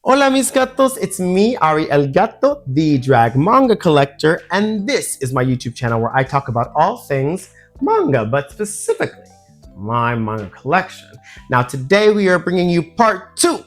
Hola mis gatos, it's me, Ari El Gato, the drag manga collector, and this is my YouTube channel where I talk about all things manga, but specifically my manga collection. Now today we are bringing you part 2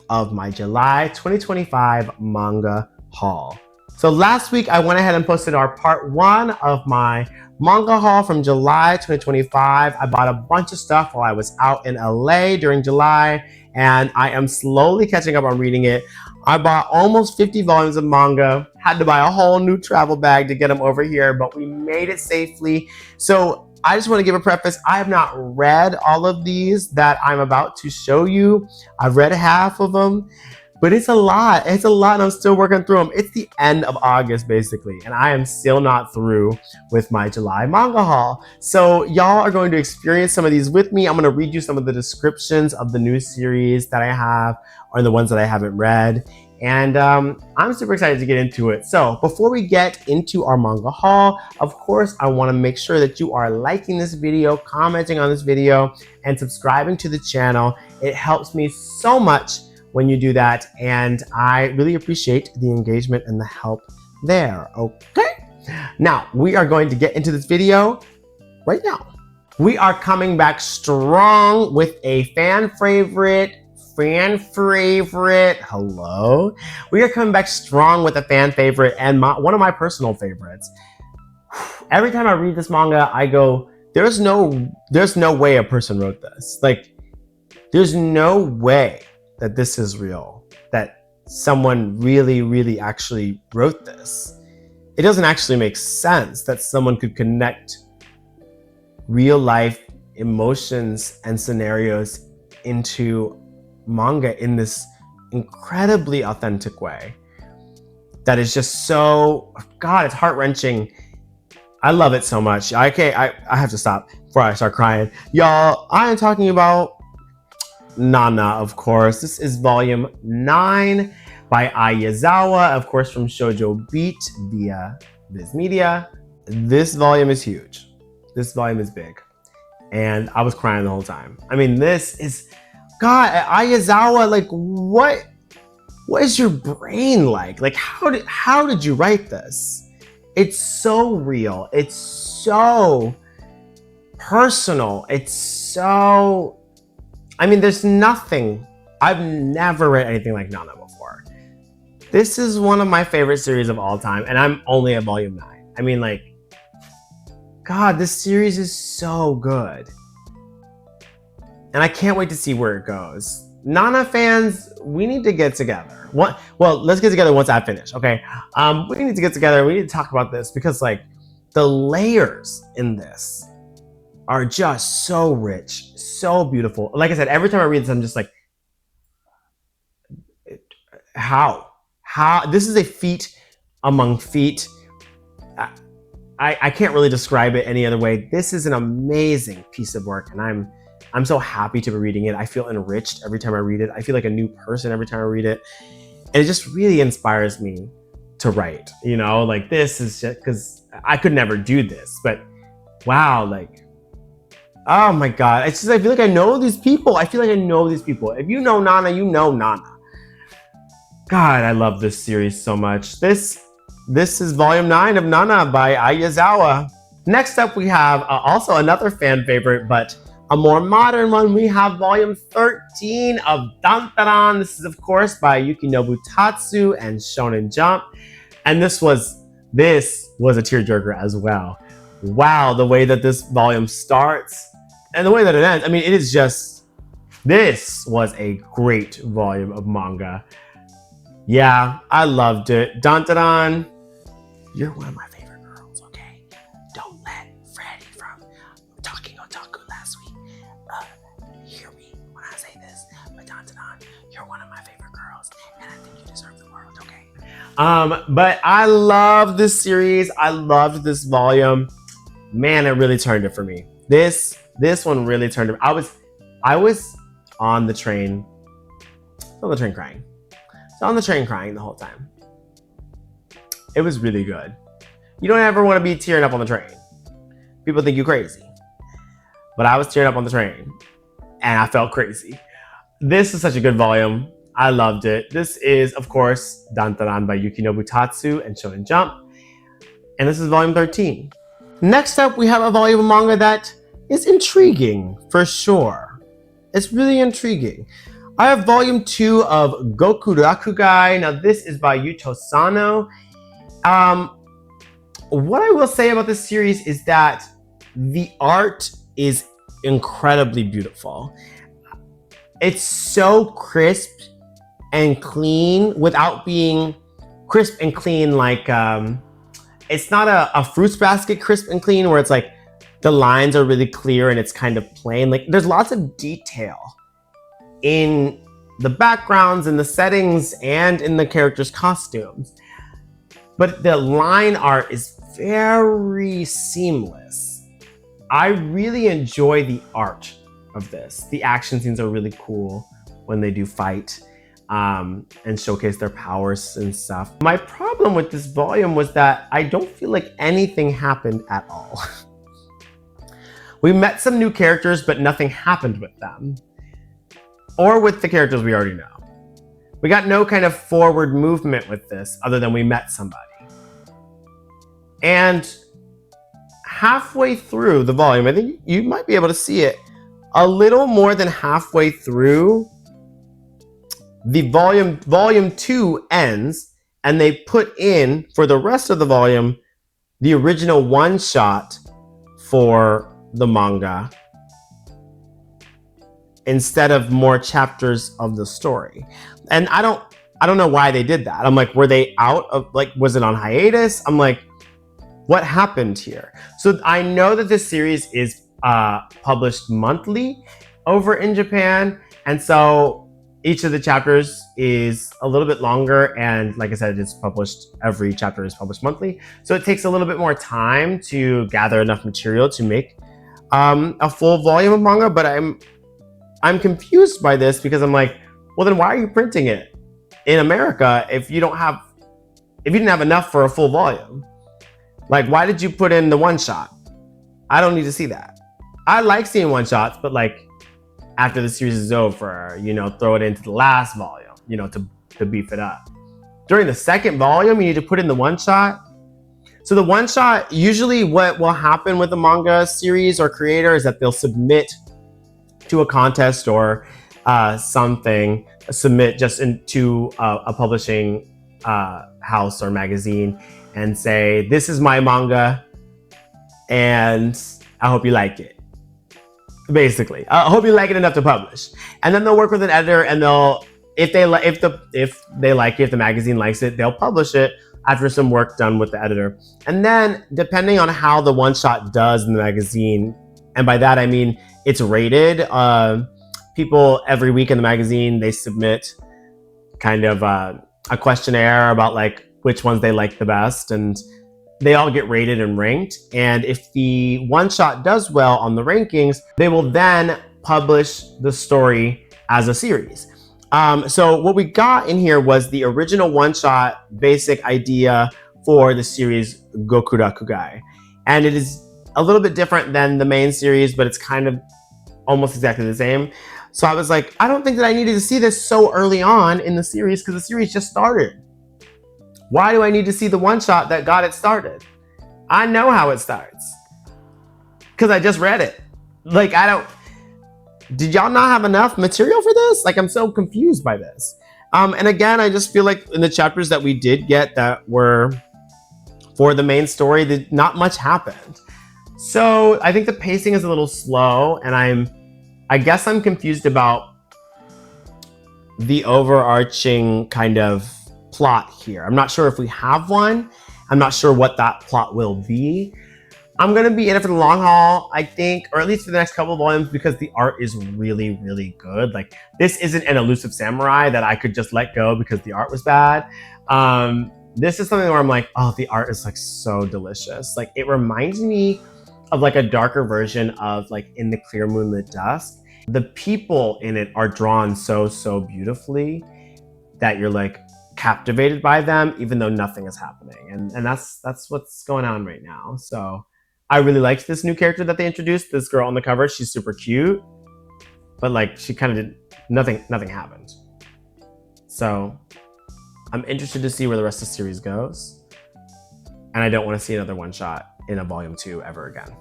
of my July 2025 manga haul. So last week I went ahead and posted our part 1 of my manga haul from July 2025. I bought a bunch of stuff while I was out in LA during July, and I am slowly catching up on reading it. I bought almost 50 volumes of manga, had to buy a whole new travel bag to get them over here, but we made it safely. So I just want to give a preface. I have not read all of these that I'm about to show you. I've read half of them, but it's a lot. It's a lot, and I'm still working through them. It's the end of August, basically, and I am still not through with my July manga haul. So y'all are going to experience some of these with me. I'm going to read you some of the descriptions of the new series that I have, or the ones that I haven't read. And I'm super excited to get into it. So before we get into our manga haul, of course, I want to make sure that you are liking this video, commenting on this video, and subscribing to the channel. It helps me so much when you do that, and I really appreciate the engagement and the help there. Okay, now we are going to get into this video right now. We are coming back strong with a fan favorite. Hello. We are coming back strong with a fan favorite and one of my personal favorites. Every time I read this manga, I go, there's no way a person wrote this. Like, there's no way that this is real, that someone really actually wrote this. It doesn't actually make sense that someone could connect real life emotions and scenarios into manga in this incredibly authentic way. That is just so, God, it's heart-wrenching. I love it so much. I have to stop before I start crying. Y'all, I am talking about Nana, of course. This is volume 9 by Aizawa, of course, from Shoujo Beat via vizmedia. This volume is huge. This volume is big. And I was crying the whole time. I mean, this is, God, Aizawa, like, what is your brain like? Like, how did you write this? It's so real. It's so personal. It's so, I mean, there's nothing. I've never read anything like Nana before. This is one of my favorite series of all time, and I'm only at volume 9. I mean, like, God, this series is so good. And I can't wait to see where it goes. Nana fans, we need to get together. Well, let's get together once I finish, okay? We need to get together. We need to talk about this because, like, the layers in this are just so rich, so beautiful. Like I said, every time I read this, I'm just like, how? This is a feat among feet. I can't really describe it any other way. This is an amazing piece of work, and I'm so happy to be reading it. I feel enriched every time I read it. I feel like a new person every time I read it. And it just really inspires me to write, you know? Like, this is just, because I could never do this, but wow, like, oh my God. It's just, I feel like I know these people. If you know Nana, you know Nana. God, I love this series so much. This is volume 9 of Nana by Aizawa. Next up, we have also another fan favorite, but a more modern one. We have volume 13 of Dantaran. This is, of course, by Yukinobu Tatsu and Shonenjump. And this was a tearjerker as well. Wow, the way that this volume starts and the way that it ends. I mean, it is just, this was a great volume of manga. Yeah, I loved it. Dantaran, you're one of my favorite girls, okay? Don't let Freddie from Talking Otaku last week hear me when I say this. But Dantaran, you're one of my favorite girls, and I think you deserve the world, okay? But I love this series. I loved this volume. Man, it really turned it for me. This one really turned it. I was on the train crying. So on the train crying the whole time. It was really good. You don't ever want to be tearing up on the train. People think you're crazy. But I was tearing up on the train, and I felt crazy. This is such a good volume. I loved it. This is, of course, Dantaran by Yukinobu Tatsu and Shonenjump. And this is volume 13. Next up, we have a volume of manga that is intriguing, for sure. It's really intriguing. I have volume 2 of Goku Rakugai. Now, this is by Yuto Sano. What I will say about this series is that the art is incredibly beautiful. It's so crisp and clean without being crisp and clean like it's not a fruits basket crisp and clean where it's like the lines are really clear and it's kind of plain. Like there's lots of detail in the backgrounds and the settings and in the characters' costumes. But the line art is very seamless. I really enjoy the art of this. The action scenes are really cool when they do fight and showcase their powers and stuff. My problem with this volume was that I don't feel like anything happened at all. We met some new characters, but nothing happened with them. Or with the characters we already know. We got no kind of forward movement with this other than we met somebody. And halfway through the volume, I think you might be able to see it, a little more than halfway through, the volume 2 ends, and they put in, for the rest of the volume, the original one-shot for the manga instead of more chapters of the story. And I don't know why they did that. I'm like, were they out of, like, was it on hiatus? I'm like, what happened here? So I know that this series is published monthly over in Japan, and so each of the chapters is a little bit longer, and like I said, it's published, every chapter is published monthly, so it takes a little bit more time to gather enough material to make a full volume of manga. But I'm confused by this because I'm like, well, then why are you printing it in America if you didn't have enough for a full volume? Like, why did you put in the one shot? I don't need to see that. I like seeing one shots, but like after the series is over, you know, throw it into the last volume, you know, to beef it up. During the second volume, you need to put in the one shot. So the one shot, usually what will happen with a manga series or creator is that they'll submit to a contest or submit just into a publishing house or magazine and say, this is my manga and I hope you like it. Basically, I hope you like it enough to publish. And then they'll work with an editor, and if the magazine likes it, they'll publish it after some work done with the editor. And then depending on how the one shot does in the magazine, and by that I mean it's rated, people every week in the magazine, they submit kind of a questionnaire about like which ones they like the best, and they all get rated and ranked. And if the one shot does well on the rankings, they will then publish the story as a series. So what we got in here was the original one shot basic idea for the series Goku Rakugai. And it is a little bit different than the main series, but it's kind of almost exactly the same. So I was like, I don't think that I needed to see this so early on in the series because the series just started. Why do I need to see the one shot that got it started? I know how it starts because I just read it. Like, did y'all not have enough material for this? Like, I'm so confused by this. And again, I just feel like in the chapters that we did get that were for the main story, that not much happened. So I think the pacing is a little slow, and I guess I'm confused about the overarching kind of plot here. I'm not sure if we have one. I'm not sure what that plot will be. I'm gonna be in it for the long haul, I think, or at least for the next couple of volumes, because the art is really, really good. Like, this isn't an elusive samurai that I could just let go because the art was bad. This is something where I'm like, oh, the art is like so delicious. Like, it reminds me of like a darker version of like In the Clear Moonlit Dusk. The people in it are drawn so beautifully that you're like captivated by them, even though nothing is happening. And that's what's going on right now. So I really liked this new character that they introduced. This girl on the cover, she's super cute, but like she kind of did nothing happened. So I'm interested to see where the rest of the series goes. And I don't want to see another one shot in a volume 2 ever again.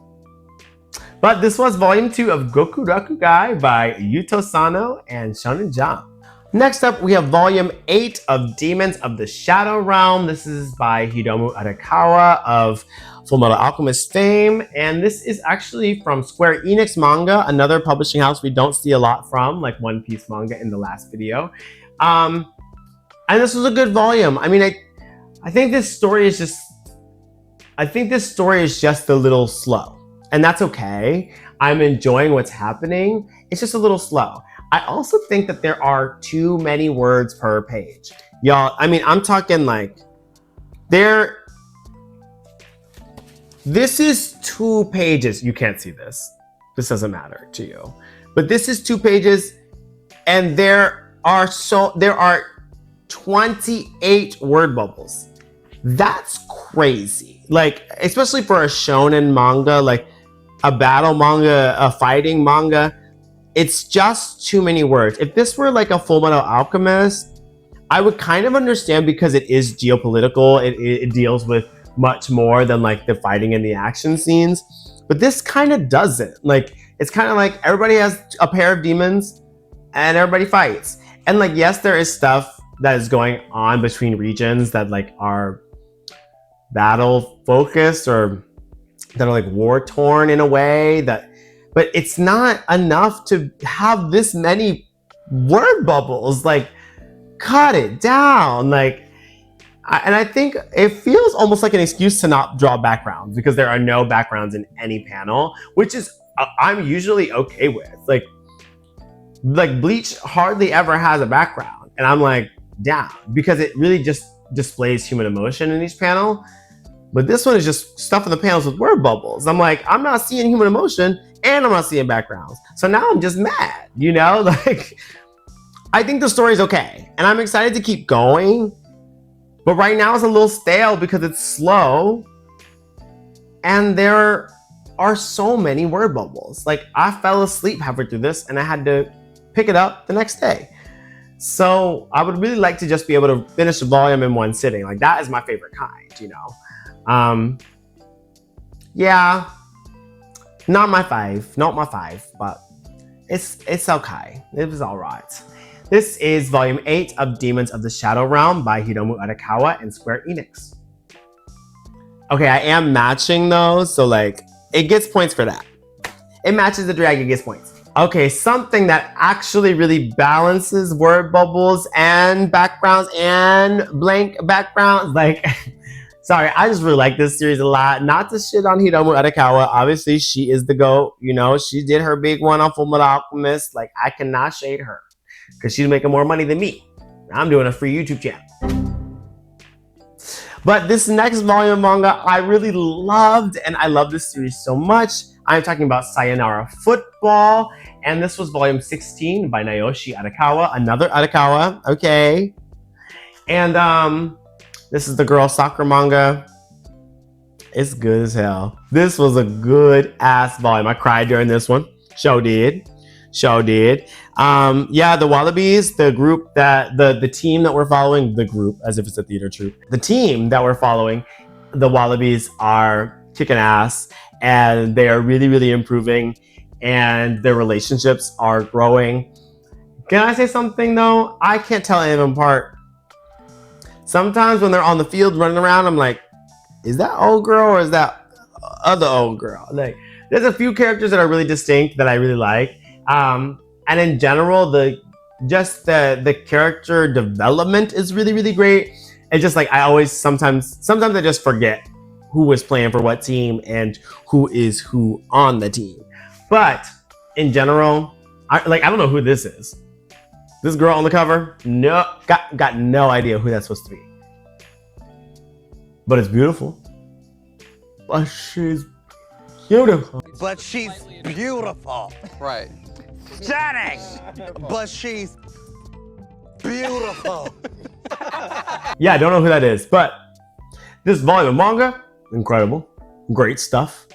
But this was volume 2 of Goku Rakugai by Yuto Sano and Shonenjump. Next up, we have volume 8 of Demons of the Shadow Realm. This is by Hiromu Arakawa of Fullmetal Alchemist fame. And this is actually from Square Enix Manga, another publishing house we don't see a lot from, like One Piece manga in the last video. And this was a good volume. I mean, I think this story is just a little slow. And that's okay. I'm enjoying what's happening. It's just a little slow. I also think that there are too many words per page. Y'all, I mean, I'm talking like, this is 2 pages. You can't see this. This doesn't matter to you. But this is 2 pages, and there are 28 word bubbles. That's crazy. Like, especially for a shonen manga, like a battle manga, a fighting manga, it's just too many words. If this were like a Fullmetal Alchemist, I would kind of understand because it is geopolitical. It deals with much more than like the fighting and the action scenes. But this kind of doesn't. Like, it's kind of like everybody has a pair of demons and everybody fights. And like, yes, there is stuff that is going on between regions that like are battle focused or that are like war torn in a way that, but it's not enough to have this many word bubbles. Like, cut it down. Like, and I think it feels almost like an excuse to not draw backgrounds because there are no backgrounds in any panel, which is I'm usually okay with. Like Bleach hardly ever has a background, and I'm like, down, because it really just displays human emotion in each panel. But this one is just stuff in the panels with word bubbles. I'm like, I'm not seeing human emotion and I'm not seeing backgrounds. So now I'm just mad, you know? Like, I think the story's okay and I'm excited to keep going. But right now it's a little stale because it's slow and there are so many word bubbles. Like, I fell asleep halfway through this and I had to pick it up the next day. So I would really like to just be able to finish the volume in one sitting. Like, that is my favorite kind, you know? Yeah, not my 5, but it's okay. It was all right. This is volume 8 of Demons of the Shadow Realm by Hiromu Arakawa and Square Enix. Okay, I am matching those, so like, it gets points for that. It matches the drag, it gets points. Okay, something that actually really balances word bubbles and backgrounds and blank backgrounds, like, sorry, I just really like this series a lot. Not to shit on Hiromu Arakawa. Obviously, she is the GOAT. You know, she did her big one on Fullmetal Alchemist. Like, I cannot shade her because she's making more money than me. I'm doing a free YouTube channel. But this next volume of manga, I really loved, and I love this series so much. I'm talking about Sayonara Football, and this was volume 16 by Naoshi Arakawa, another Arakawa, okay. And this is the girl soccer manga. It's good as hell. This was a good ass volume. I cried during this one. Show did. Yeah, the Wallabies, the group that the team that we're following, the group as if it's a theater troupe. The team that we're following, the Wallabies are kicking ass and they are really, really improving and their relationships are growing. Can I say something though? I can't tell any of them apart. Sometimes when they're on the field running around, I'm like, is that old girl or is that other old girl? Like, there's a few characters that are really distinct that I really like. And in general, the character development is really, really great. It's just like, I always sometimes I just forget who was playing for what team and who is who on the team. But in general, I don't know who this is. This girl on the cover, no, got no idea who that's supposed to be. But it's beautiful. But she's beautiful. But she's beautiful. Right. Stunning. But she's beautiful. Yeah, I don't know who that is, but this volume of manga, incredible, great stuff,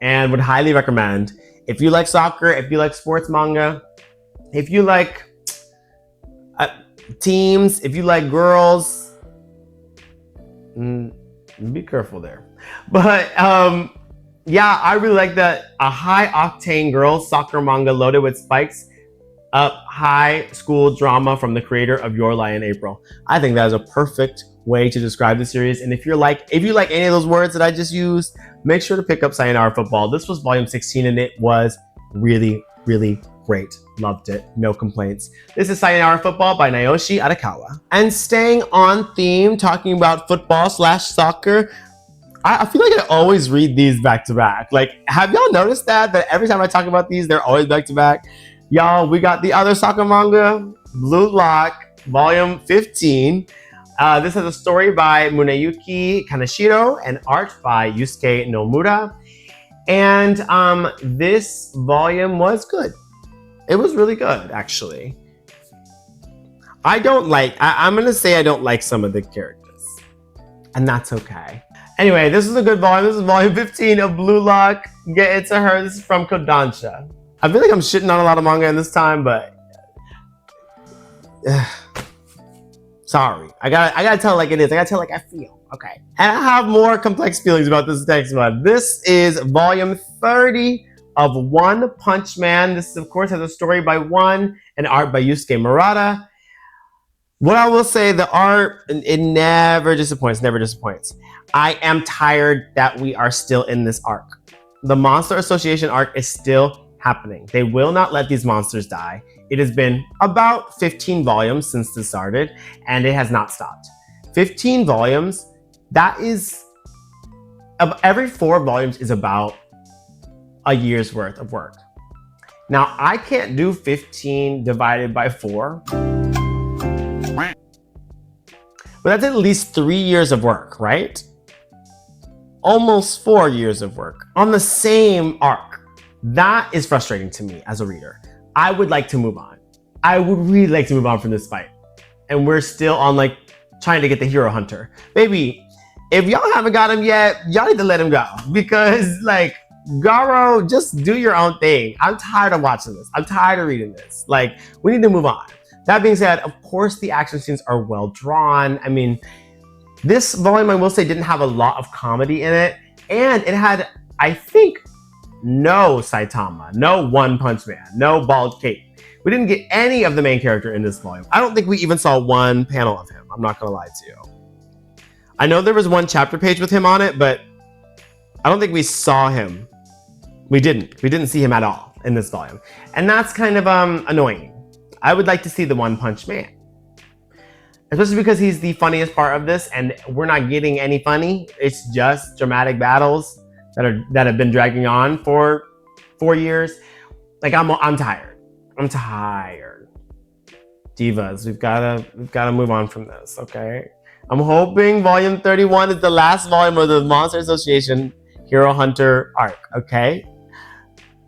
and would highly recommend. If you like soccer, if you like sports manga, if you like teams, if you like girls, be careful there. But yeah, I really like that. A high octane girls soccer manga loaded with spikes up high school drama from the creator of Your Lie in April. I think that is a perfect way to describe the series. And if you like any of those words that I just used, make sure to pick up Sayonara Football. This was volume 16 and it was really, really great. Loved it. No complaints. This is Sayonara Football by Naoshi Arakawa. And staying on theme, talking about football / soccer, I feel like I always read these back to back. Like, have y'all noticed that every time I talk about these, they're always back to back? Y'all, we got the other soccer manga, Bluelock, volume 15. This has a story by Muneyuki Kaneshiro and art by Yusuke Nomura. And this volume was good. It was really good, actually. I'm gonna say I don't like some of the characters. And that's okay. Anyway, this is a good volume. This is volume 15 of Bluelock. Get it to her. This is from Kodansha. I feel like I'm shitting on a lot of manga in this time, but sorry. I gotta tell it like it is. I gotta tell it like I feel. Okay. And I have more complex feelings about this next one. This is volume 30 of Onepunchman. This, of course, has a story by One and art by Yusuke Murata. What I will say, the art, it never disappoints, never disappoints. I am tired that we are still in this arc. The Monster Association arc is still happening. They will not let these monsters die. It has been about 15 volumes since this started, and it has not stopped. 15 volumes, that is, every 4 volumes is about a year's worth of work. Now, I can't do 15 divided by 4. But that's at least 3 years of work, right? Almost 4 years of work on the same arc. That is frustrating to me as a reader. I would like to move on. I would really like to move on from this fight. And we're still on like trying to get the hero hunter. Baby, if y'all haven't got him yet, y'all need to let him go. Because like, Garo, just do your own thing. I'm tired of watching this. I'm tired of reading this. Like, we need to move on. That being said, of course, the action scenes are well drawn. I mean, this volume, I will say, didn't have a lot of comedy in it. And it had, I think, no Saitama, no One Punch Man, no Bald Cape. We didn't get any of the main character in this volume. I don't think we even saw one panel of him. I'm not gonna lie to you. I know there was one chapter page with him on it, but I don't think we saw him. We didn't see him at all in this volume. And that's kind of annoying. I would like to see the One Punch Man. Especially because he's the funniest part of this and we're not getting any funny. It's just dramatic battles that have been dragging on for 4 years. Like I'm tired. I'm tired. Divas, we've gotta move on from this, okay? I'm hoping volume 31 is the last volume of the Monster Association Hero Hunter arc, okay?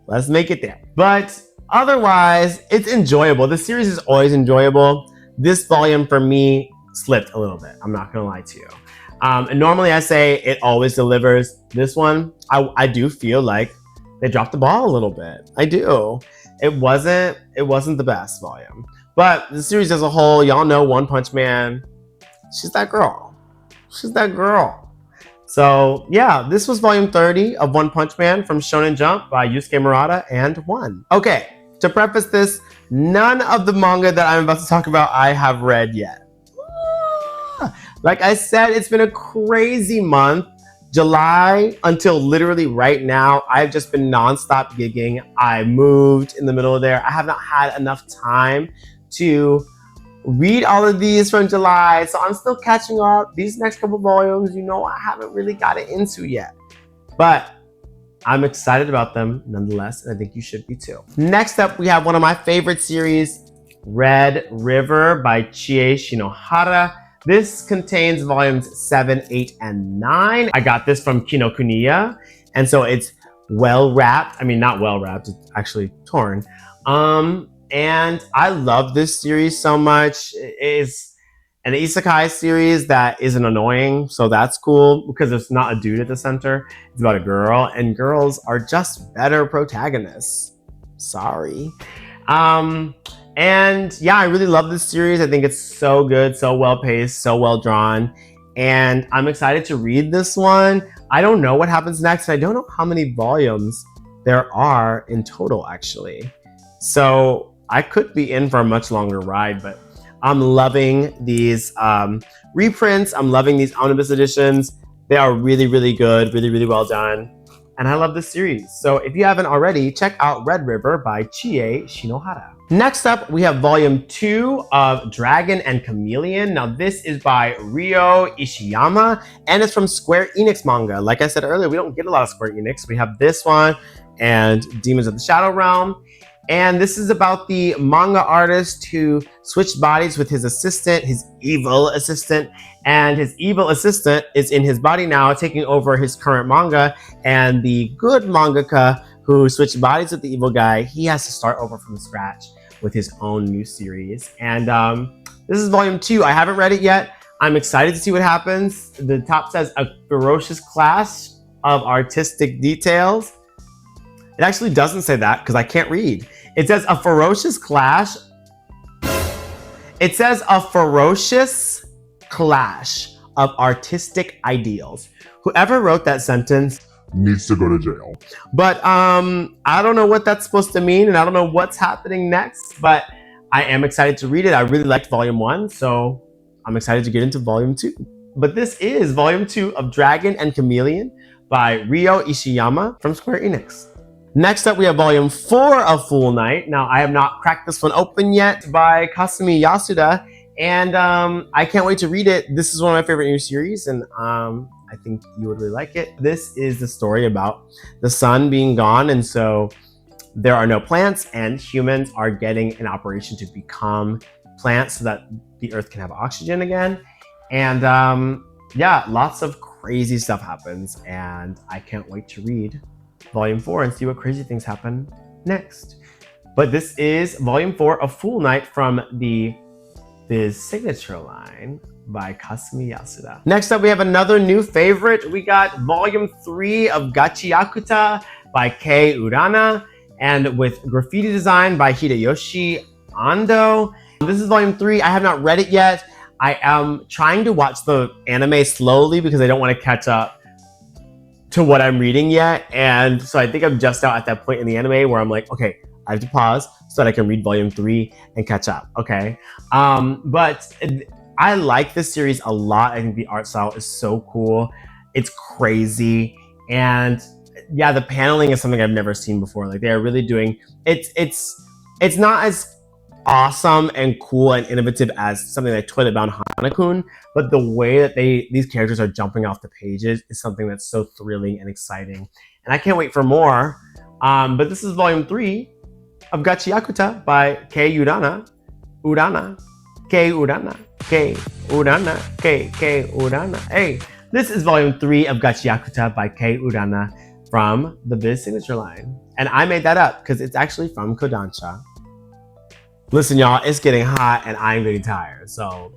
Let's make it there. But otherwise, it's enjoyable. The series is always enjoyable. This volume for me slipped a little bit. I'm not gonna lie to you. And normally I say it always delivers. This one, I do feel like they dropped the ball a little bit. I do. It wasn't the best volume. But the series as a whole, y'all know One Punch Man. She's that girl. She's that girl. So yeah, this was volume 30 of One Punch Man from Shonenjump by Yusuke Murata and One. Okay, to preface this, none of the manga that I'm about to talk about I have read yet. Like I said, it's been a crazy month. July until literally right now, I've just been nonstop gigging. I moved in the middle of there. I have not had enough time to read all of these from July, so I'm still catching up. These next couple volumes, you know, I haven't really got it into yet. But I'm excited about them nonetheless, and I think you should be too. Next up, we have one of my favorite series, Redriver by Chie Shinohara. This contains volumes 7, 8, and 9. I got this from Kinokuniya, and so it's well wrapped. I mean, not well wrapped, it's actually torn. And I love this series so much. It is an isekai series that isn't annoying, so that's cool because it's not a dude at the center. It's about a girl, and girls are just better protagonists. Sorry. And yeah, I really love this series. I think it's so good, so well paced, so well drawn. And I'm excited to read this one. I don't know what happens next, and I don't know how many volumes there are in total, actually. So I could be in for a much longer ride, but I'm loving these reprints. I'm loving these omnibus editions. They are really, really good, really, really well done. And I love this series. So if you haven't already, check out Red River by Chie Shinohara. Next up, we have volume 2 of Dragon and Chameleon. Now this is by Ryo Ishiyama and it's from Square Enix manga. Like I said earlier, we don't get a lot of Square Enix. We have this one and Demons of the Shadow Realm. And this is about the manga artist who switched bodies with his assistant, his evil assistant, and his evil assistant is in his body now, taking over his current manga. And the good mangaka who switched bodies with the evil guy, he has to start over from scratch with his own new series. And this is volume 2. I haven't read it yet. I'm excited to see what happens. The top says a ferocious clash of artistic details. It actually doesn't say that because I can't read. It says a ferocious clash. It says a ferocious clash of artistic ideals. Whoever wrote that sentence needs to go to jail. But I don't know what that's supposed to mean, and I don't know what's happening next, but I am excited to read it. I really liked volume 1, so I'm excited to get into volume 2. But this is volume 2 of Dragon and Chameleon by Ryo Ishiyama from Square Enix. Next up, we have volume 4 of foolnight. Now, I have not cracked this one open yet, by Kasumi Yasuda, and I can't wait to read it. This is one of my favorite new series, and I think you would really like it. This is the story about the sun being gone, and so there are no plants, and humans are getting an operation to become plants so that the earth can have oxygen again. And yeah, lots of crazy stuff happens, and I can't wait to read volume 4 and see what crazy things happen next. But this is volume 4 of foolnight from the signature line by Kasumi Yasuda. Next up, we have another new favorite. We got volume 3 of Gachiakuta by Kei Urana and with graffiti design by Hideyoshi Ando. This is volume 3. I have not read it yet. I am trying to watch the anime slowly because I don't want to catch up to what I'm reading yet. And so I think I'm just out at that point in the anime where I'm like, okay, I have to pause so that I can read volume 3 and catch up, okay? But I like this series a lot. I think the art style is so cool. It's crazy. And yeah, the paneling is something I've never seen before. Like they are really doing, it's not as awesome and cool and innovative as something like Toilet Bound Hanakun, but the way that these characters are jumping off the pages is something that's so thrilling and exciting. And I can't wait for more. But this is volume 3 of Gachiakuta by Kei Urana. Kei Urana. Hey, this is volume 3 of Gachiakuta by Kei Urana from the Viz signature line. And I made that up because it's actually from Kodansha. Listen, y'all, it's getting hot and I'm getting tired, so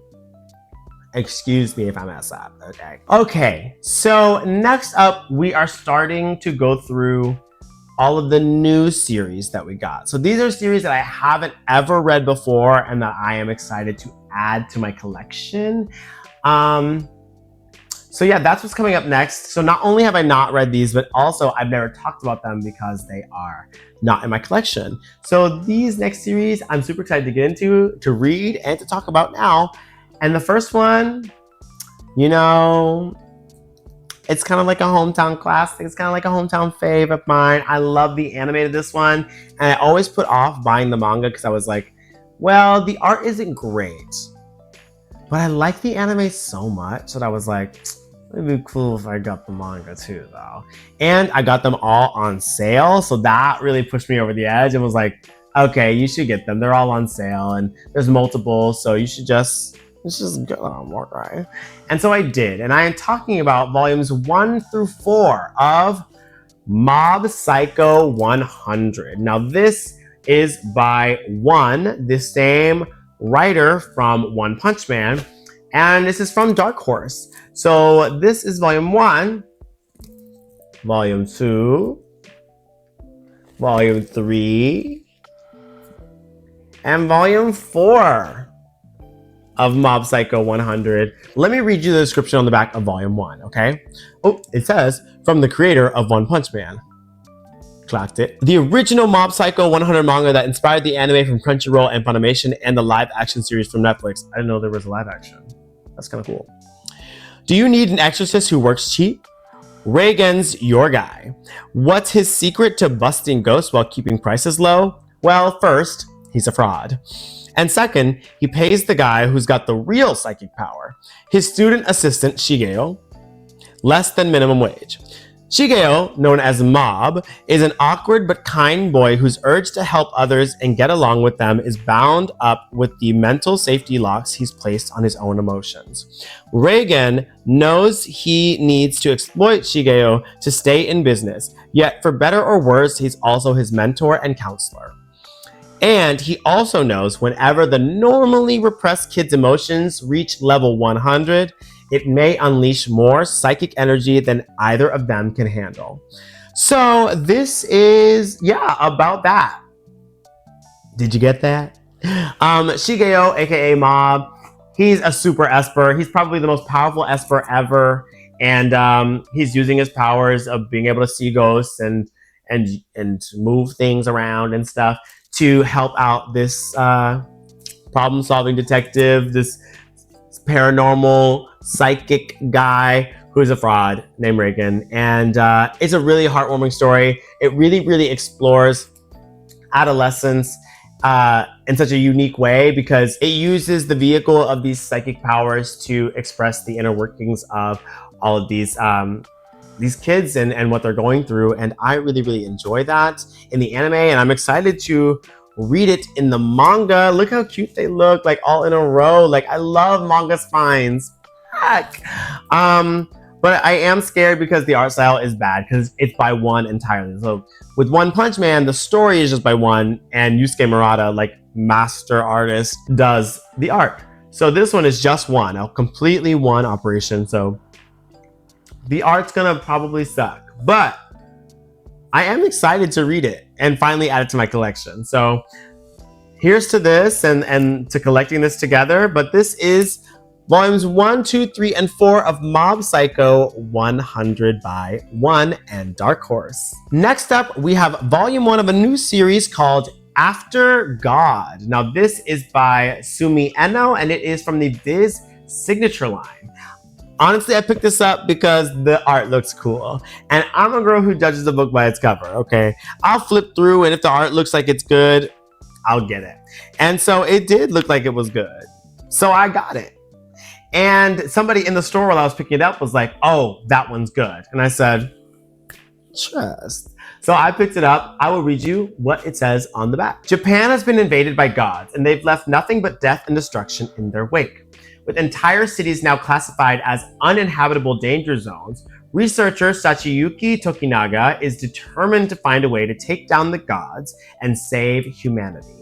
excuse me if I mess up, okay? Okay, so next up, we are starting to go through all of the new series that we got. So these are series that I haven't ever read before and that I am excited to add to my collection. So yeah, that's what's coming up next. So not only have I not read these, but also I've never talked about them because they are not in my collection. So these next series, I'm super excited to get into, to read, and to talk about now. And the first one, you know, it's kind of like a hometown classic. It's kind of like a hometown fave of mine. I love the anime of this one. And I always put off buying the manga because I was like, well, the art isn't great. But I like the anime so much that I was like, it'd be cool if I got the manga too, though. And I got them all on sale, so that really pushed me over the edge and was like, okay, you should get them. They're all on sale, and there's multiple, so you should just go on, right? And so I did, and I am talking about volumes 1 through 4 of Mob Psycho 100. Now, this is by the same writer from onepunchman, and this is from Dark Horse. So this is volume 1, volume 2, volume 3, And volume 4 of Mob Psycho 100. Let me read you the description on the back of volume 1, okay? Oh, it says, from the creator of One-Punch-Man. Clocked it. The original Mob Psycho 100 manga that inspired the anime from Crunchyroll and Funimation and the live action series from Netflix. I didn't know there was a live action. That's kind of cool. Do you need an exorcist who works cheap? Reigen's your guy. What's his secret to busting ghosts while keeping prices low? Well, first, he's a fraud. And second, he pays the guy who's got the real psychic power, his student assistant, Shigeo, less than minimum wage. Shigeo, known as Mob, is an awkward but kind boy whose urge to help others and get along with them is bound up with the mental safety locks he's placed on his own emotions. Reigen knows he needs to exploit Shigeo to stay in business, yet for better or worse, he's also his mentor and counselor. And he also knows whenever the normally repressed kid's emotions reach level 100, it may unleash more psychic energy than either of them can handle. So this is, about that. Did you get that? Shigeo, aka Mob, he's a super Esper. He's probably the most powerful Esper ever. And he's using his powers of being able to see ghosts and move things around and stuff to help out this problem-solving detective, this paranormal psychic guy who's a fraud named Reigen. And it's a really heartwarming story. It really explores adolescence in such a unique way because it uses the vehicle of these psychic powers to express the inner workings of all of these kids and what they're going through. And I really enjoy that in the anime, and I'm excited to read it in the manga. Look how cute they look, like all in a row. Like, I love manga spines. Heck. But I am scared because the art style is bad because it's by one entirely. So with One Punch Man, the story is just by one, and Yusuke Murata, like master artist, does the art. So this one is just one, a completely one operation. So the art's gonna probably suck, but I am excited to read it and finally add it to my collection. So here's to this and to collecting this together. But this is volumes 1, 2, 3, and 4 of Mob Psycho 100 by 1 and Dark Horse. Next up, we have volume 1 of a new series called After God. Now this is by Sumi Eno, and it is from the Viz signature line. Honestly, I picked this up because the art looks cool. And I'm a girl who judges a book by its cover, okay? I'll flip through, and if the art looks like it's good, I'll get it. And so it did look like it was good. So I got it. And somebody in the store while I was picking it up was like, oh, that one's good. And I said, trust. So I picked it up. I will read you what it says on the back. Japan has been invaded by gods, and they've left nothing but death and destruction in their wake. With entire cities now classified as uninhabitable danger zones, researcher Sachiyuki Tokinaga is determined to find a way to take down the gods and save humanity.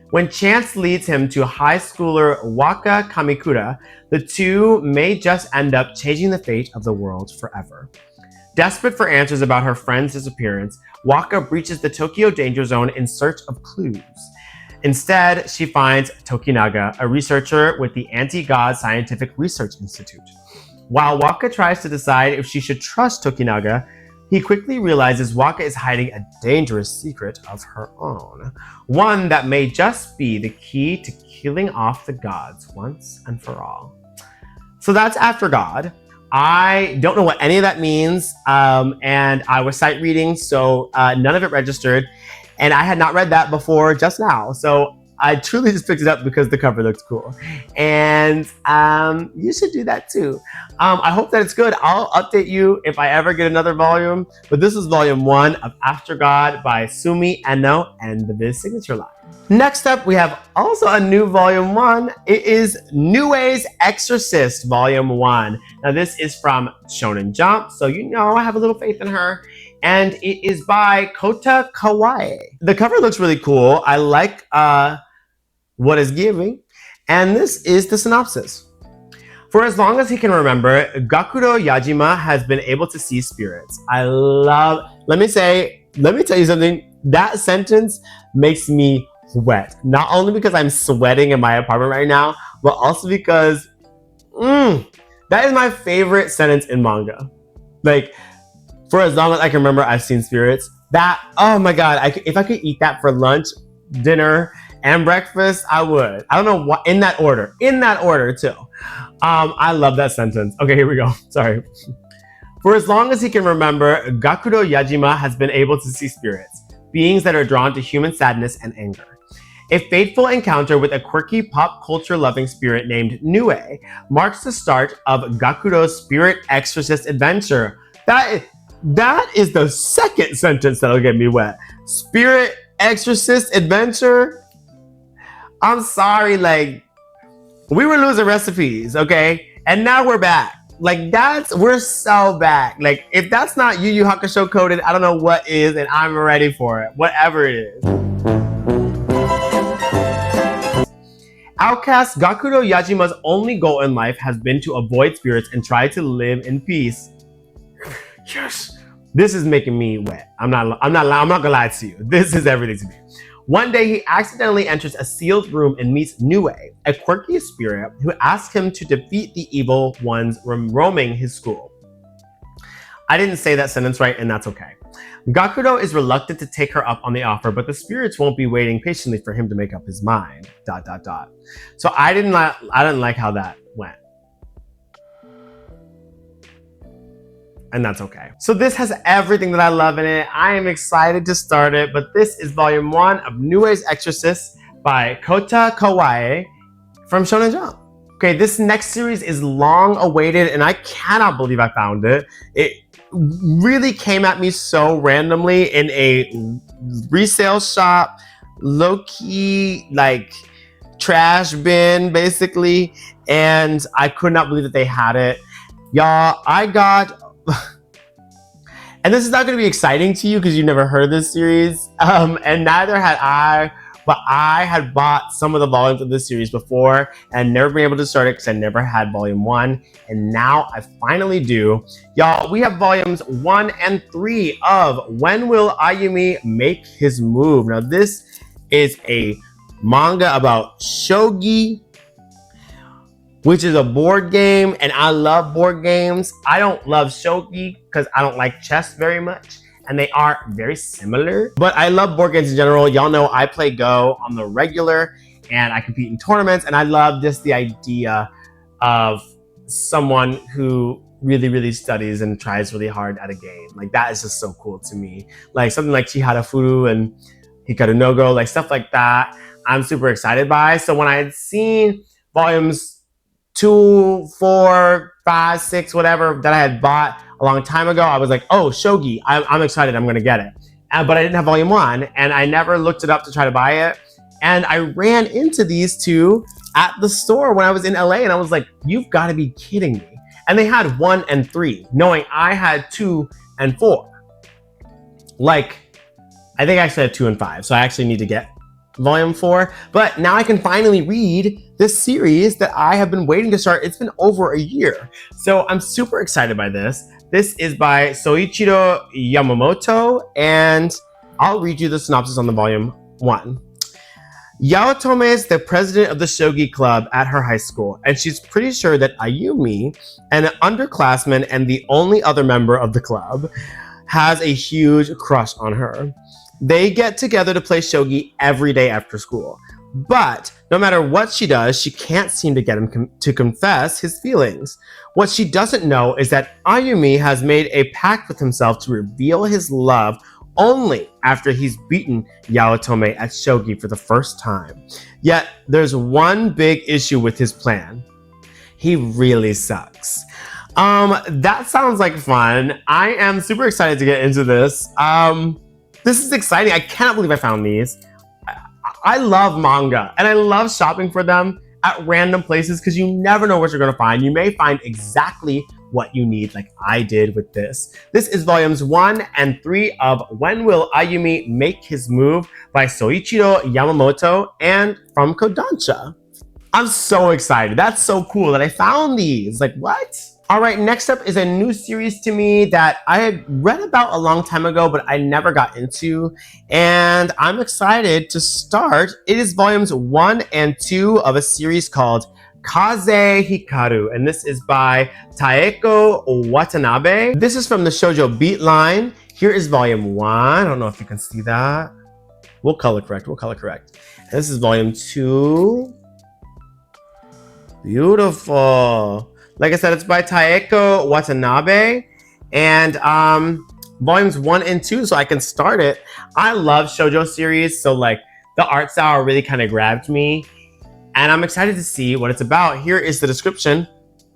When chance leads him to high schooler Waka Kamikura, the two may just end up changing the fate of the world forever. Desperate for answers about her friend's disappearance, Waka breaches the Tokyo danger zone in search of clues. Instead, she finds Tokinaga, a researcher with the Anti-God Scientific Research Institute. While Waka tries to decide if she should trust Tokinaga, he quickly realizes Waka is hiding a dangerous secret of her own. One that may just be the key to killing off the gods once and for all. So that's After God. I don't know what any of that means, and I was sight reading, so none of it registered. And I had not read that before just now. So I truly just picked it up because the cover looks cool. And you should do that too. I hope that it's good. I'll update you if I ever get another volume. But this is volume 1 of After God by Sumi Eno and the Viz signature line. Next up, we have also a new volume 1. It is Nue's Exorcist volume 1. Now this is from Shonenjump. So you know I have a little faith in her. And it is by Kota Kawaii. The cover looks really cool. I like what it's giving. And this is the synopsis. For as long as he can remember, Gakuro Yajima has been able to see spirits. Let me tell you something. That sentence makes me wet. Not only because I'm sweating in my apartment right now, but also because that is my favorite sentence in manga. Like, for as long as I can remember, I've seen spirits. That, oh my god, if I could eat that for lunch, dinner, and breakfast, I would. I don't know what, in that order too. I love that sentence. Okay, here we go. Sorry. For as long as he can remember, Gakudo Yajima has been able to see spirits, beings that are drawn to human sadness and anger. A fateful encounter with a quirky pop culture loving spirit named Nue marks the start of Gakudo's spirit exorcist adventure. That is the second sentence that'll get me wet. Spirit exorcist adventure? I'm sorry, like, we were losing recipes, okay? And now we're back. Like, we're so back. Like, if that's not Yu Yu Hakusho coded, I don't know what is, and I'm ready for it. Whatever it is. Outcast Gakudo Yajima's only goal in life has been to avoid spirits and try to live in peace. Yes. This is making me wet. I'm not gonna lie to you. This is everything to me. One day he accidentally enters a sealed room and meets Nue, a quirky spirit who asks him to defeat the evil ones roaming his school. I didn't say that sentence right, and that's okay. Gakudo is reluctant to take her up on the offer, but the spirits won't be waiting patiently for him to make up his mind. ... So I didn't like how that went. And that's okay. So this has everything that I love in it. I am excited to start it, but this is volume 1 of Nue's Exorcist by Kota Kawaii from Shonenjump. Okay, this next series is long awaited and I cannot believe I found it. It really came at me so randomly in a resale shop, low-key, like, trash bin, basically, and I could not believe that they had it. Y'all, I got... and this is not going to be exciting to you because you never heard of this series, and neither had I, but I had bought some of the volumes of this series before and never been able to start it because I never had volume 1, and now I finally do. Y'all, we have volumes 1 and 3 of When Will Ayumi Make His Move? Now, this is a manga about shogi, which is a board game, and I love board games. I don't love shogi because I don't like chess very much, and they are very similar. But I love board games in general. Y'all know I play Go on the regular, and I compete in tournaments, and I love just the idea of someone who really, really studies and tries really hard at a game. Like, that is just so cool to me. Like, something like Chihara Furu and Hikaru no Go, like stuff like that, I'm super excited by. So when I had seen volumes 2, 4, 5, 6, whatever that I had bought a long time ago, I was like, oh, shogi, I'm excited, I'm gonna get it. But I didn't have volume 1, and I never looked it up to try to buy it. And I ran into these two at the store when I was in LA, and I was like, you've gotta be kidding me. And they had 1 and 3, knowing I had 2 and 4. Like, I think I actually had 2 and 5, so I actually need to get volume 4, but now I can finally read this series that I have been waiting to start. It's been over a year, so I'm super excited by this. This is by Soichiro Yamamoto, and I'll read you the synopsis on the volume 1. Yaotome is the president of the shogi club at her high school, and she's pretty sure that Ayumi, an underclassman and the only other member of the club, has a huge crush on her. They get together to play shogi every day after school. But no matter what she does, she can't seem to get him to confess his feelings. What she doesn't know is that Ayumi has made a pact with himself to reveal his love only after he's beaten Yaotome at shogi for the first time. Yet there's one big issue with his plan. He really sucks. That sounds like fun. I am super excited to get into this. This is exciting. I cannot believe I found these. I love manga, and I love shopping for them at random places because you never know what you're going to find. You may find exactly what you need, like I did with this. This is volumes 1 and 3 of When Will Ayumi Make His Move by Soichiro Yamamoto and from Kodansha. I'm so excited. That's so cool that I found these. Like, what? All right, next up is a new series to me that I had read about a long time ago, but I never got into, and I'm excited to start. It is volumes 1 and 2 of a series called Kaze Hikaru, and this is by Taeko Watanabe. This is from the shoujo beat line. Here is volume 1. I don't know if you can see that. We'll color correct. And this is volume 2. Beautiful. Like I said, it's by Taeko Watanabe, and volumes 1 and 2, so I can start it. I love shoujo series, so like the art style really kind of grabbed me, and I'm excited to see what it's about. Here is the description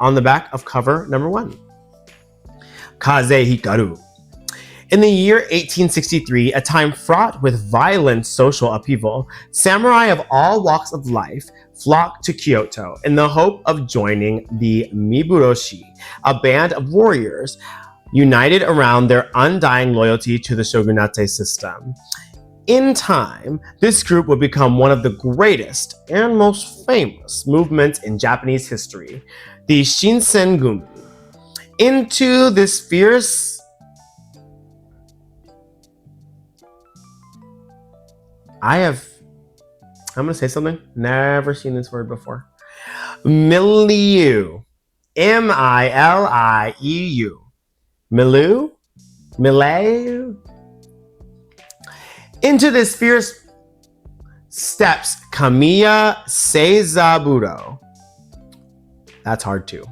on the back of cover number 1. Kaze Hikaru. In the year 1863, a time fraught with violent social upheaval, samurai of all walks of life flocked to Kyoto in the hope of joining the Miburoshi, a band of warriors united around their undying loyalty to the shogunate system. In time, this group would become one of the greatest and most famous movements in Japanese history, the Shinsengumi. Into this fierce I'm gonna say something. Never seen this word before. Milieu. M-I-L-I-E-U. Milieu? Milieu? Into this fierce steps Kamiya Seizaburo. That's hard too.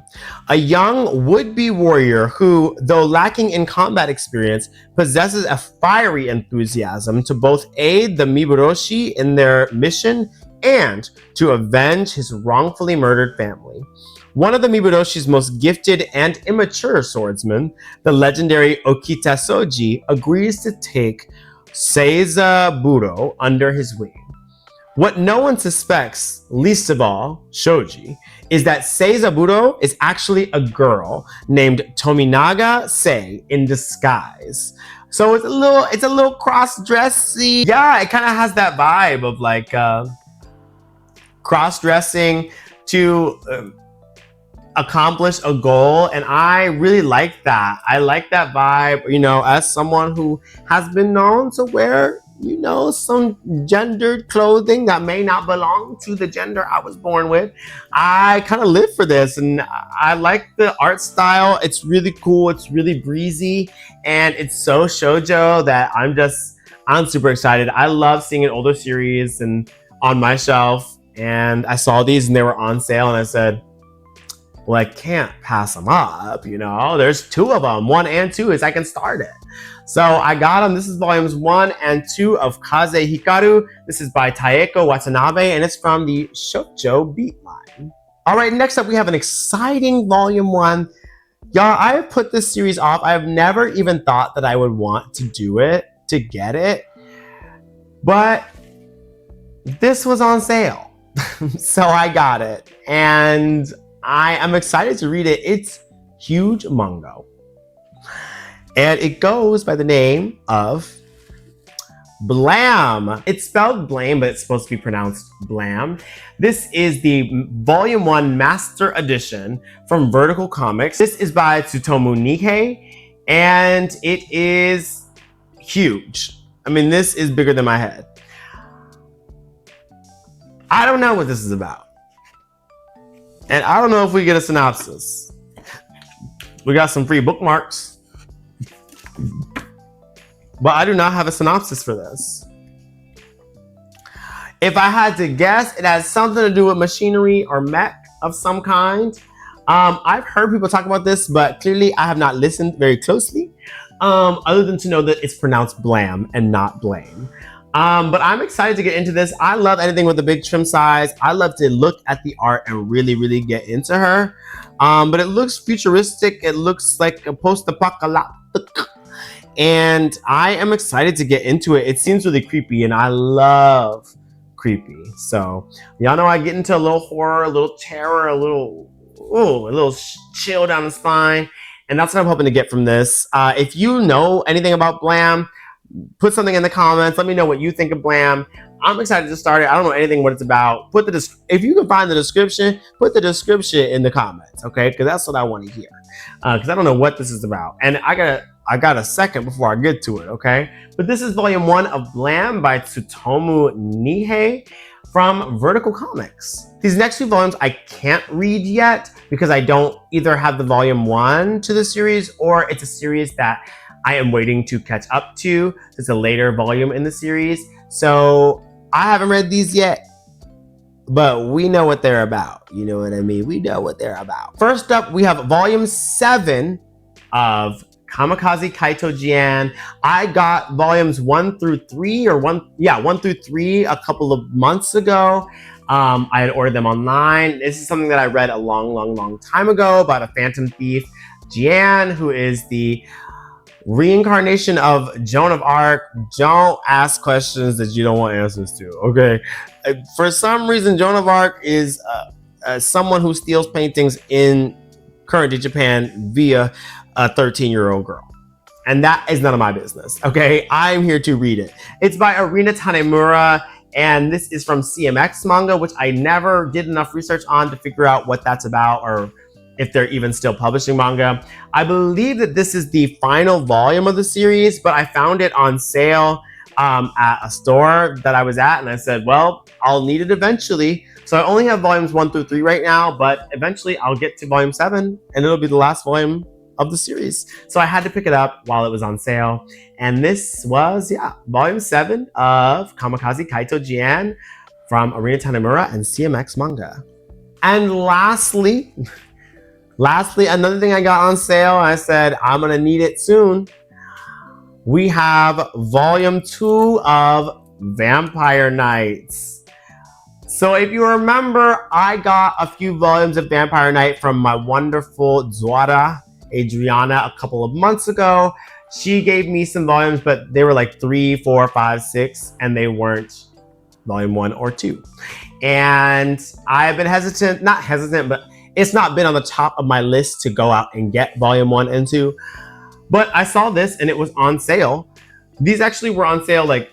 A young would-be warrior who, though lacking in combat experience, possesses a fiery enthusiasm to both aid the Miburoshi in their mission and to avenge his wrongfully murdered family. One of the Miburoshi's most gifted and immature swordsmen, the legendary Okita Soji, agrees to take Seizaburo under his wing. What no one suspects, least of all Shoji, is that Seizaburo is actually a girl named Tominaga Sei in disguise. So it's a little cross-dressy. Yeah, it kind of has that vibe of like cross-dressing to accomplish a goal, and I really like that. I like that vibe, you know, as someone who has been known to wear, you know, some gendered clothing that may not belong to the gender I was born with. I kind of live for this, and I like the art style. It's really cool. It's really breezy, and it's so shoujo that I'm super excited. I love seeing an older series and on my shelf, and I saw these and they were on sale, and I said, well, I can't pass them up, you know. There's 2 of them, 1 and 2, is I can start it. So I got them. This is volumes 1 and 2 of Kaze Hikaru. This is by Taeko Watanabe, and it's from the shoujo beat line. All right, next up we have an exciting volume 1. Y'all, I have put this series off. I've never even thought that I would want to do it, to get it, but this was on sale. So I got it, and I am excited to read it. It's huge manga. And it goes by the name of Blam. It's spelled blame, but it's supposed to be pronounced blam. This is the volume 1 master edition from Vertical Comics. This is by Tsutomu Nihei, and it is huge. I mean, this is bigger than my head. I don't know what this is about. And I don't know if we get a synopsis. We got some free bookmarks, but I do not have a synopsis for this. If I had to guess, it has something to do with machinery or mech of some kind. I've heard people talk about this, but clearly I have not listened very closely, other than to know that it's pronounced blam and not blame. But I'm excited to get into this. I love anything with a big trim size. I love to look at the art and really, really get into her. But it looks futuristic. It looks like a post-apocalyptic. And I am excited to get into it. It seems really creepy, and I love creepy. So y'all know I get into a little horror, a little terror, a little chill down the spine. And that's what I'm hoping to get from this. If you know anything about Blam, put something in the comments. Let me know what you think of Blam. I'm excited to start it. I don't know anything what it's about. If you can find the description, put the description in the comments, okay? Because that's what I want to hear. because I don't know what this is about. And I got a second before I get to it, okay? But this is volume 1 of Blam by Tsutomu Nihei from Vertical Comics. These next 2 volumes I can't read yet because I don't either have the volume 1 to the series, or it's a series that I am waiting to catch up to. It's a later volume in the series. So I haven't read these yet, but we know what they're about. You know what I mean? We know what they're about. First up, we have volume 7 of Kamikaze Kaito Jian. I got volumes 1 through 3 1 through 3 a couple of months ago. I had ordered them online. This is something that I read a long time ago about a phantom thief, Jian, who is the reincarnation of Joan of Arc. Don't ask questions that you don't want answers to, okay? For some reason, Joan of Arc is someone who steals paintings in current day Japan via a 13-year-old girl. And that is none of my business, okay? I'm here to read it. It's by Arina Tanemura, and this is from CMX Manga, which I never did enough research on to figure out what that's about or if they're even still publishing manga. I believe that this is the final volume of the series, but I found it on sale at a store that I was at, and I said, well, I'll need it eventually. So I only have volumes 1 through 3 right now, but eventually I'll get to volume 7, and it'll be the last volume of the series. So I had to pick it up while it was on sale. And this was, volume 7 of Kamikaze Kaito Jian from Arina Tanemura and CMX Manga. And lastly, another thing I got on sale, I said, I'm gonna need it soon. We have volume 2 of Vampire Knights. So if you remember, I got a few volumes of Vampire Knight from my wonderful Zuara, Adriana, a couple of months ago. She gave me some volumes, but they were like 3, 4, 5, 6, and they weren't volume 1 or 2. And I've been not hesitant, but it's not been on the top of my list to go out and get volume 1 and 2. But I saw this and it was on sale. These actually were on sale, like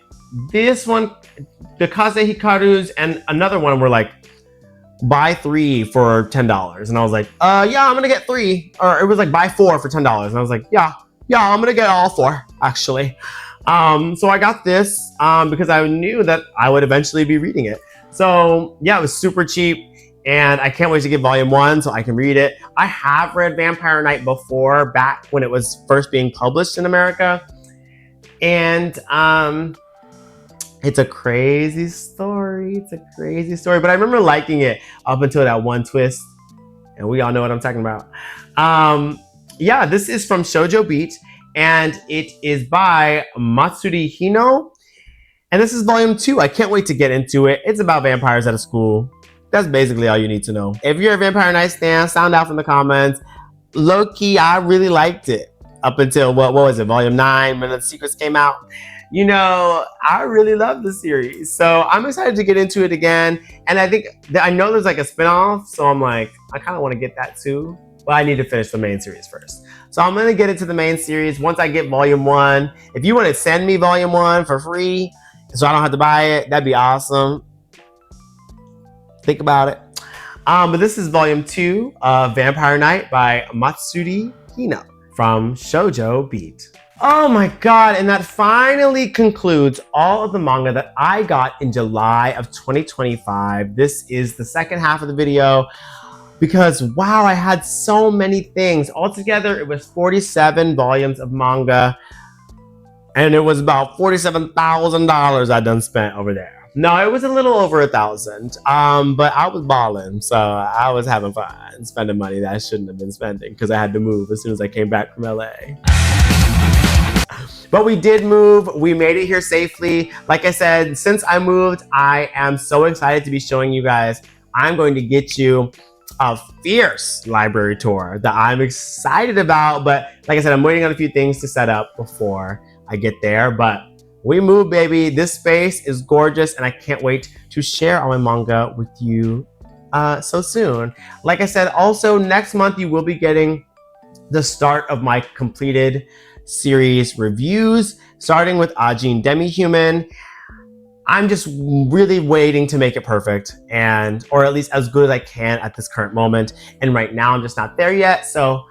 this one, the Kaze Hikaru's and another one were like, buy 3 for $10. And I was like, yeah, I'm gonna get 3. Or it was like buy 4 for $10. And I was like, yeah, I'm gonna get all 4, actually. So I got this because I knew that I would eventually be reading it. So yeah, it was super cheap. And I can't wait to get volume 1 so I can read it. I have read Vampire Knight before, back when it was first being published in America. And it's a crazy story. But I remember liking it up until that one twist. And we all know what I'm talking about. Yeah, this is from Shoujo Beat. And it is by Matsuri Hino. And this is volume 2. I can't wait to get into it. It's about vampires at a school. That's basically all you need to know. If you're a Vampire Knight fan, sound out from the comments. Low key, I really liked it up until what was it, volume 9 when the secrets came out. You know, I really love the series. So I'm excited to get into it again. And I know there's like a spinoff, so I'm like, I kind of want to get that too. But I need to finish the main series first. So I'm gonna get into the main series once I get volume 1. If you want to send me volume 1 for free, so I don't have to buy it, that'd be awesome. Think about it. But this is volume 2 of Vampire Knight by Matsuri Hino from Shoujo Beat. Oh my god, and that finally concludes all of the manga that I got in July of 2025. This is the second half of the video because wow, I had so many things. Altogether, it was 47 volumes of manga and it was about $47,000 I done spent over there. No, it was a little over 1,000, but I was balling, so I was having fun spending money that I shouldn't have been spending because I had to move as soon as I came back from LA. But we did move, we made it here safely. Like I said, since I moved, I am so excited to be showing you guys. I'm going to get you a fierce library tour that I'm excited about, but like I said, I'm waiting on a few things to set up before I get there, but we moved, baby. This space is gorgeous, and I can't wait to share all my manga with you so soon. Like I said, also next month you will be getting the start of my completed series reviews, starting with Ajin Demi-Human. I'm just really waiting to make it perfect, or at least as good as I can at this current moment. And right now I'm just not there yet, so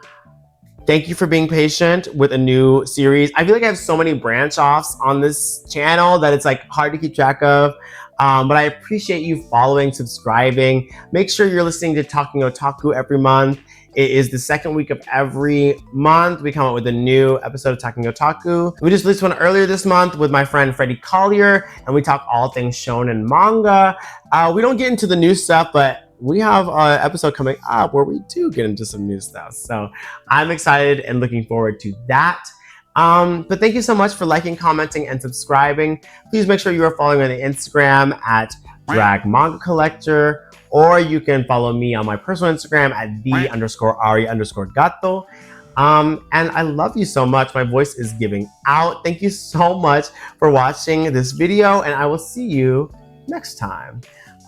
Thank you for being patient with a new series. I feel like I have so many branch offs on this channel that it's like hard to keep track of. But I appreciate you following, subscribing. Make sure you're listening to Talking Otaku every month. It is the second week of every month. We come out with a new episode of Talking Otaku. We just released one earlier this month with my friend Freddie Collier, and we talk all things shonen manga. We don't get into the new stuff, but we have an episode coming up where we do get into some new stuff. So I'm excited and looking forward to that. But thank you so much for liking, commenting, and subscribing. Please make sure you are following me on the Instagram at drag_manga_collector, or you can follow me on my personal Instagram at the_Ari_Gato. And I love you so much. My voice is giving out. Thank you so much for watching this video, and I will see you next time.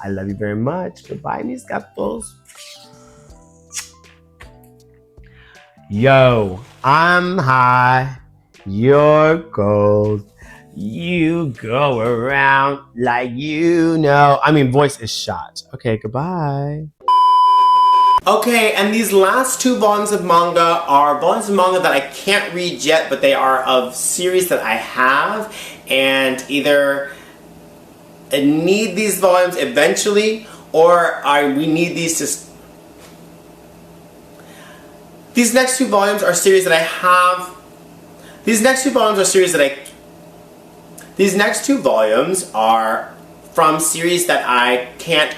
I love you very much. Goodbye, mis gatos. Yo, I'm high. You're cold. You go around like you know. I mean, voice is shot. Okay, goodbye. Okay, and these last two volumes of manga are volumes of manga that I can't read yet, but they are of series that I have, and either need these volumes eventually, or we need these to... These next two volumes are series that I have. These next two volumes are series that These next two volumes are from series that I can't